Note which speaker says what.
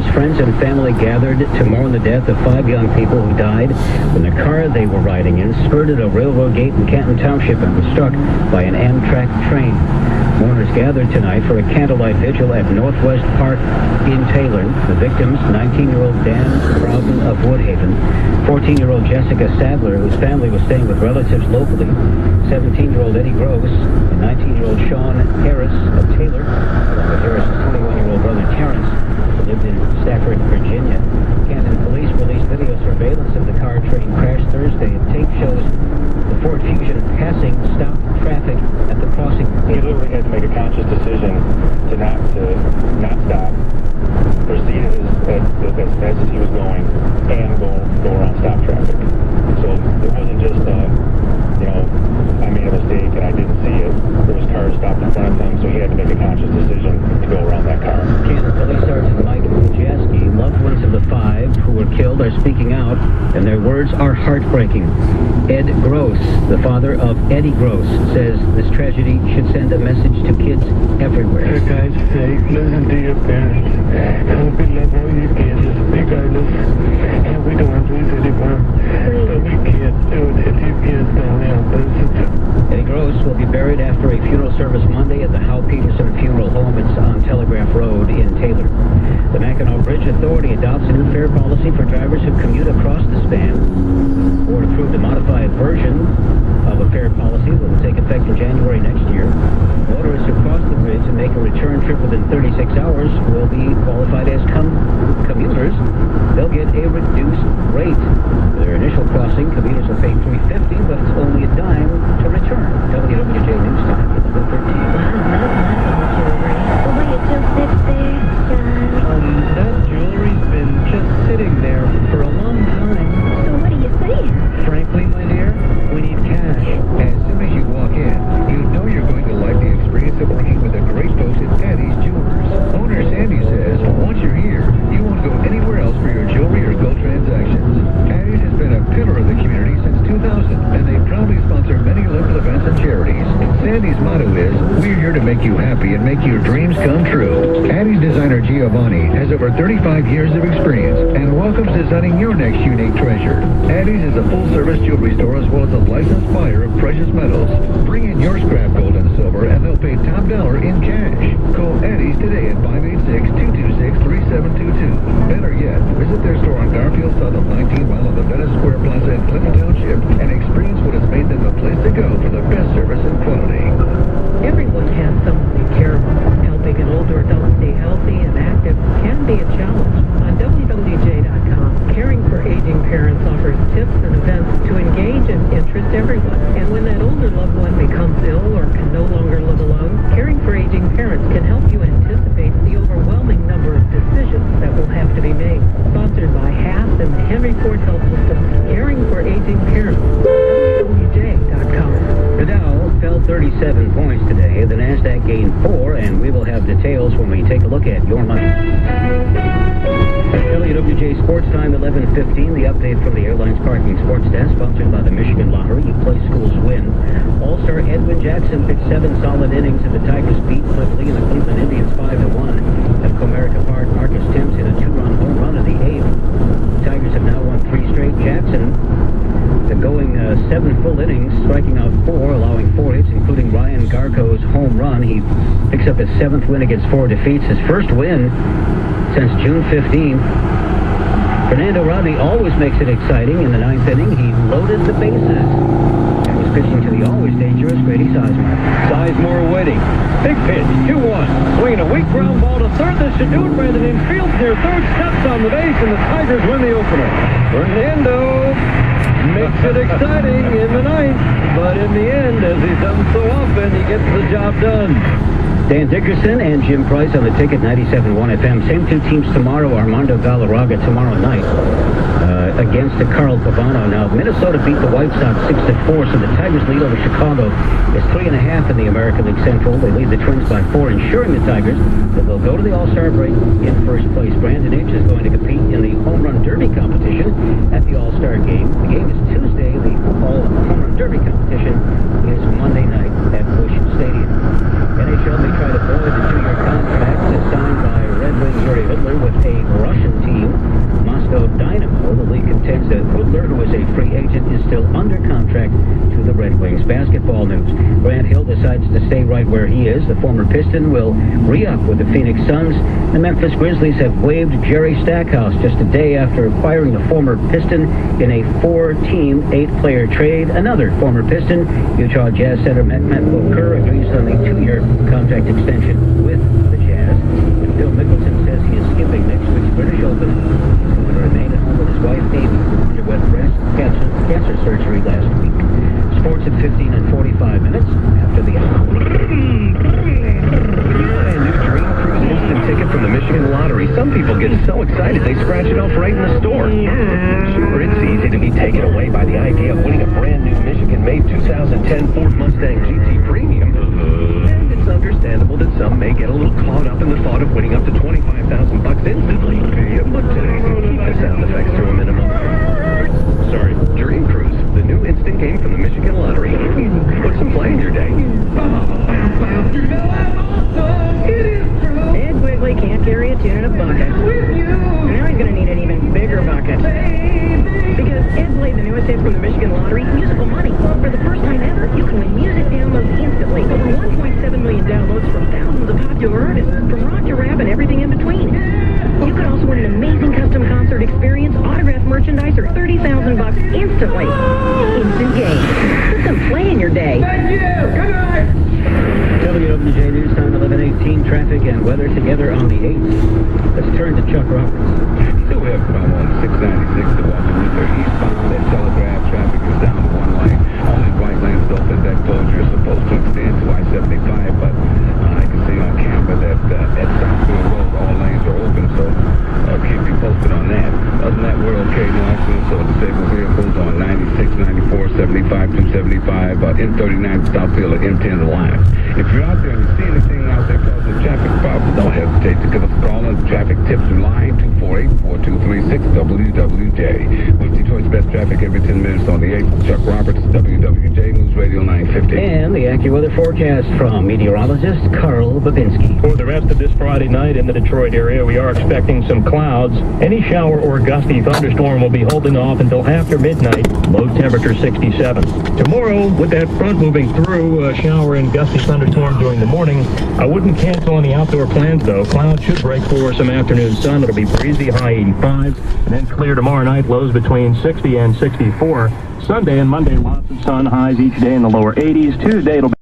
Speaker 1: as friends and family gathered to mourn the death of 5 young people who died when the car they were riding in skirted a railroad gate in Canton Township and was struck by an Amtrak train. Mourners gathered tonight for a candlelight vigil at Northwest Park in Taylor. The victims, 19-year-old Dan Broughton of Woodhaven, 14-year-old Jessica Sadler, whose family was staying with relatives locally, 17-year-old Eddie Gross, and 19-year-old Sean Harris of Taylor, along with Harris's 21-year-old brother Terrence, who lived in Stafford, Virginia. Canton police released video surveillance of the car train crash Thursday. Tape shows the Ford Fusion passing stopped traffic at the crossing.
Speaker 2: He literally had to make a conscious decision to not stop, proceed as fast as he was going, and go around stop traffic. So it wasn't just I made a mistake and I didn't see it. There was cars stopped in front of him, so he had to make a conscious decision to go around that car.
Speaker 1: Canton Police Sergeant Mike Jaski, loved ones of the 5 who were killed, are speaking out, and their words are heartbreaking. Ed Gross, the father of Eddie Gross, says this tragedy should send a message to kids everywhere.
Speaker 3: For God's sake, listen to your parents. And we love all your kids, regardless. And we don't want to lose anyone. But we can't do it if you kids don't help us.
Speaker 1: Eddie Gross will be buried after a funeral service Monday at the Howe Peterson Funeral Home. It's on Telegraph Road in Taylor. The Mackinac Bridge Authority adopts a new fare policy for drivers who commute across the span. The board approved a modified version of a fare policy that will take effect in January next year. Motorists who cross the bridge and make a return trip within 36 hours will be qualified as commuters. They'll get a reduced rate. For their initial crossing, commuters will pay $3.50, but it's only a dime to return. WWJ News Time, 11:13.
Speaker 4: Well, will you just sit there, John?
Speaker 5: That jewelry's been just sitting there for a long time.
Speaker 4: So what do you say?
Speaker 5: Frankly, my dear, we need cash.
Speaker 6: As soon as you walk in, you know you're going to like the experience of working with the great folks at Addie's Jewelers. Owner Sandy says, once you're here, you won't go anywhere else for your jewelry or gold transactions. Addie's has been a pillar of the community since 2000, and they proudly sponsor many local events and charities. Sandy's motto is, we're here to make you happy and make your dreams come true. Addie's designer Giovanni has over 35 years of experience and welcomes designing your next unique treasure. Addie's is a full-service jewelry store as well as a licensed buyer of precious metals. Bring in your scrap gold and silver and they'll pay top dollar in cash. Call Addie's today at 586-226-3722. Better yet, visit their store on Garfield south of 19 mile of the Venice Square Plaza in Clinton Township and experience what has made them the place to go for the best service and quality.
Speaker 7: Everyone has someone they care about. Helping an older adult stay healthy and active can be a challenge. On WWJ.com, Caring for Aging Parents offers tips and events to engage and interest everyone. And when that older loved one becomes ill or can no longer live alone, Caring for Aging Parents can help you anticipate the overwhelming number of decisions that will have to be made. Sponsored by HAS and the Henry Ford Health System, Caring for Aging Parents. WWJ.com.
Speaker 1: The Dow fell 37 points today. The Nasdaq gained 4, and we will have details when we take a look at your money. WWJ Sports Time, 11:15. The update from the Airlines Parking Sports Desk, sponsored by the Michigan Lottery. You play, schools win. All-star Edwin Jackson pitched 7 solid innings, and the Tigers beat Cliff Lee and the Cleveland Indians 5-1. At Comerica Park, Marcus Timms hit a 2-run home run in the 8th. The Tigers have now won 3 straight. Jackson going 7 full innings, striking out 4, allowing 4 hits, including Ryan Garco's home run. He picks up his 7th win against 4 defeats, his first win since June 15th. Fernando Rodney always makes it exciting. In the 9th inning, he loaded the bases and was pitching to the always dangerous Grady Sizemore.
Speaker 8: Sizemore waiting. Big pitch, 2-1. Swinging a weak ground ball to third. This should do it. Brandon Infield near third, steps on the base, and the Tigers win the opener. Fernando makes it exciting in the 9th, but in the end, as he's done so often, he gets the job done.
Speaker 1: Dan Dickerson and Jim Price on the Ticket 97.1 FM. Same 2 teams tomorrow. Armando Galarraga tomorrow night against the Carl Pavano. Now, Minnesota beat the White Sox 6-4, so the Tigers' lead over Chicago is 3.5 in the American League Central. They lead the Twins by 4, ensuring the Tigers that they'll go to the All-Star break in first place. Brandon H. is going to compete in the Home Run Derby competition at the All-Star game. The game is Tuesday. The Home Run Derby competition is Monday night at Busch Stadium. NHL may try to void the 2-year contract signed by Red Wings Yuri Hitler with a Russian He is. The former Piston will re-up with the Phoenix Suns. The Memphis Grizzlies have waived Jerry Stackhouse just a day after acquiring the former Piston in a 4-team, 8-player trade. Another former Piston, Utah Jazz center Matt Booker, agrees on a 2-year contract extension with the Jazz. Bill Mickelson says he is skipping next week's British Open. He's going to remain at home with his wife, Amy, who underwent breast cancer surgery last week. Sports at 15 and 45 minutes after the hour.
Speaker 6: A new Dream Cruise instant ticket from the Michigan Lottery. Some people get so excited they scratch it off right in the store. Sure, it's easy to be taken away by the idea of winning a brand new Michigan-made 2010 Ford Mustang GT Premium. And it's understandable that some may get a little caught up in the thought of winning up to $25,000 instantly. But keep the sound effects to a minimum. Sorry, Dream Cruise, the new instant game from the Michigan Lottery. Put some play in your day.
Speaker 7: Ed Quigley can't carry a tune in a bucket. Now he's going to need an even bigger bucket. Because Ed played the newest hit from the Michigan Lottery, Musical Money. For the first time ever, you can win music downloads instantly. Over 1.7 million downloads from thousands of popular artists, from rock to rap and everything in between. You could also win an amazing custom concert experience, autographed merchandise, or $30,000 instantly. Instant game. Put some play in your day.
Speaker 5: Thank you. Good night.
Speaker 1: WWJ News Time 11:18. Traffic and weather together on the 8th. Let's turn to Chuck Roberts.
Speaker 6: So we have on 696 to Walker Luther eastbound at Telegraph. Traffic is down to one lane. Only white lanes open. That closure is supposed to extend to I-75, but I can see on camera that at Southfield Road all lanes are open, so keep you posted on that. Other than that, we're okay. No accidents or disabled vehicles on 96, 94, 75, 275, M39 Southfield and M10 Alliance. If you're out there and you see anything out there causing traffic problems, don't hesitate to give us a call on Traffic Tips line 248-4236 WWJ. With Detroit's best traffic every 10 minutes on the 8th. Chuck Roberts, WWJ News Radio 950.
Speaker 1: And the AccuWeather forecast from meteorologist Carl Babinski.
Speaker 2: For the rest of this Friday night in the Detroit area, we are expecting some clouds. Any shower or gusty thunderstorm will be holding off until after midnight. Low temperature 67. Tomorrow, with that front moving through, a shower and gusty thunderstorm during the morning. I wouldn't cancel any outdoor plans, though. Clouds should break for some afternoon sun. It'll be breezy, high 85. And then clear tomorrow night, lows between 60 and 64. Sunday and Monday, lots of sun, highs each day in the lower 80s. Tuesday, it'll be